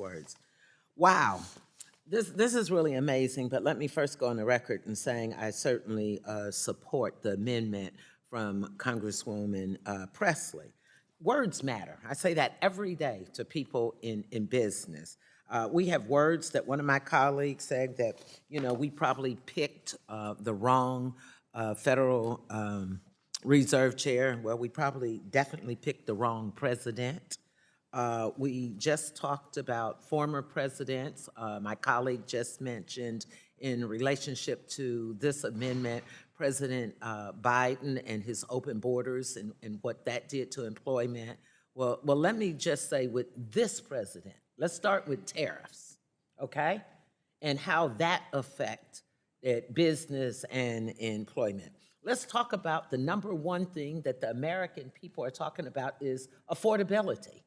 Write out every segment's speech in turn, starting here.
Words. Wow. This is really amazing, but let me first go on the record in saying I certainly support the amendment from Congresswoman Pressley. Words matter. I say that every day to people in business. We have words that one of my colleagues said that, we probably picked the wrong Federal Reserve Chair. Well, we probably definitely picked the wrong president. We just talked about former presidents. My colleague just mentioned in relationship to this amendment, President Biden and his open borders and what that did to employment. Well, let me just say with this president, let's start with tariffs, okay? And how that affects business and employment. Let's talk about the number one thing that the American people are talking about is affordability.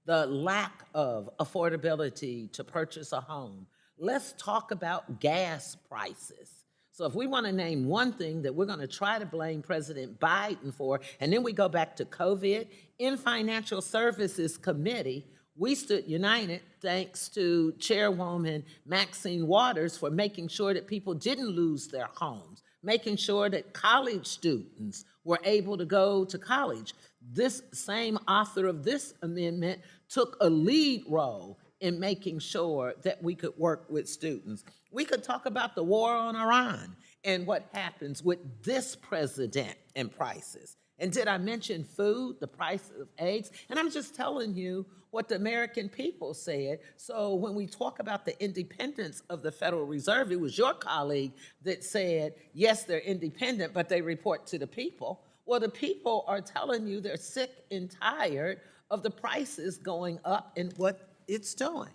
The lack of affordability to purchase a home. Let's talk about gas prices. So if we want to name one thing that we're going to try to blame President Biden for, and then we go back to COVID, in Financial Services Committee, we stood united thanks to Chairwoman Maxine Waters for making sure that people didn't lose their homes, making sure that college students were able to go to college. This same author of this amendment took a lead role in making sure that we could work with students. We could talk about the war on Iran and what happens with this president and prices. And did I mention food, the price of eggs? And I'm just telling you what the American people said. So when we talk about the independence of the Federal Reserve, it was your colleague that said, yes, they're independent, but they report to the people. Well, the people are telling you they're sick and tired of the prices going up and what it's doing.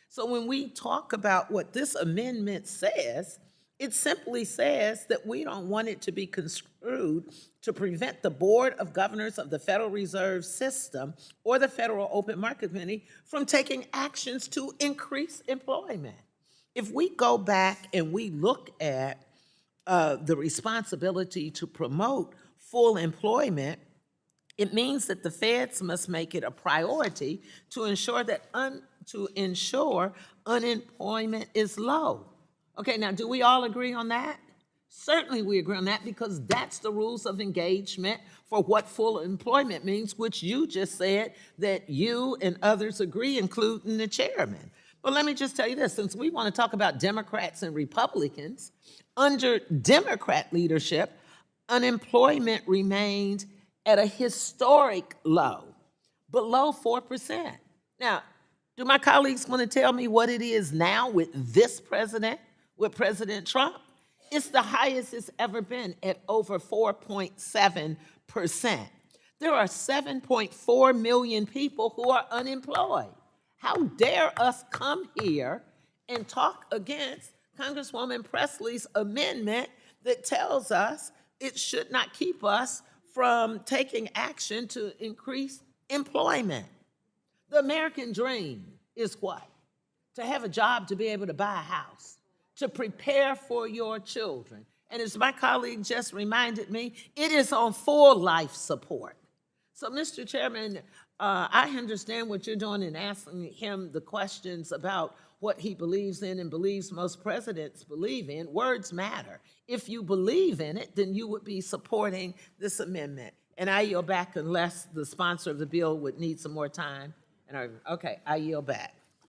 So when we talk about what this amendment says, it simply says that we don't want it to be construed to prevent the Board of Governors of the Federal Reserve System or the Federal Open Market Committee from taking actions to increase employment. If we go back and we look at the responsibility to promote full employment, it means that the feds must make it a priority to ensure that unemployment is low. Okay, now do we all agree on that? Certainly we agree on that because that's the rules of engagement for what full employment means, which you just said that you and others agree, including the chairman. But let me just tell you this, since we want to talk about Democrats and Republicans, under Democrat leadership, unemployment remained at a historic low, below 4%. Now, do my colleagues want to tell me what it is now with this president, with President Trump? It's the highest it's ever been at over 4.7%. There are 7.4 million people who are unemployed. How dare us come here and talk against Congresswoman Pressley's amendment that tells us it should not keep us from taking action to increase employment. The American dream is what? To have a job, to be able to buy a house, to prepare for your children. And as my colleague just reminded me, it is on full life support. So, Mr. Chairman, I understand what you're doing in asking him the questions about what he believes in and believes most presidents believe in. Words matter. If you believe in it, then you would be supporting this amendment. And I yield back unless the sponsor of the bill would need some more time. Okay, I yield back.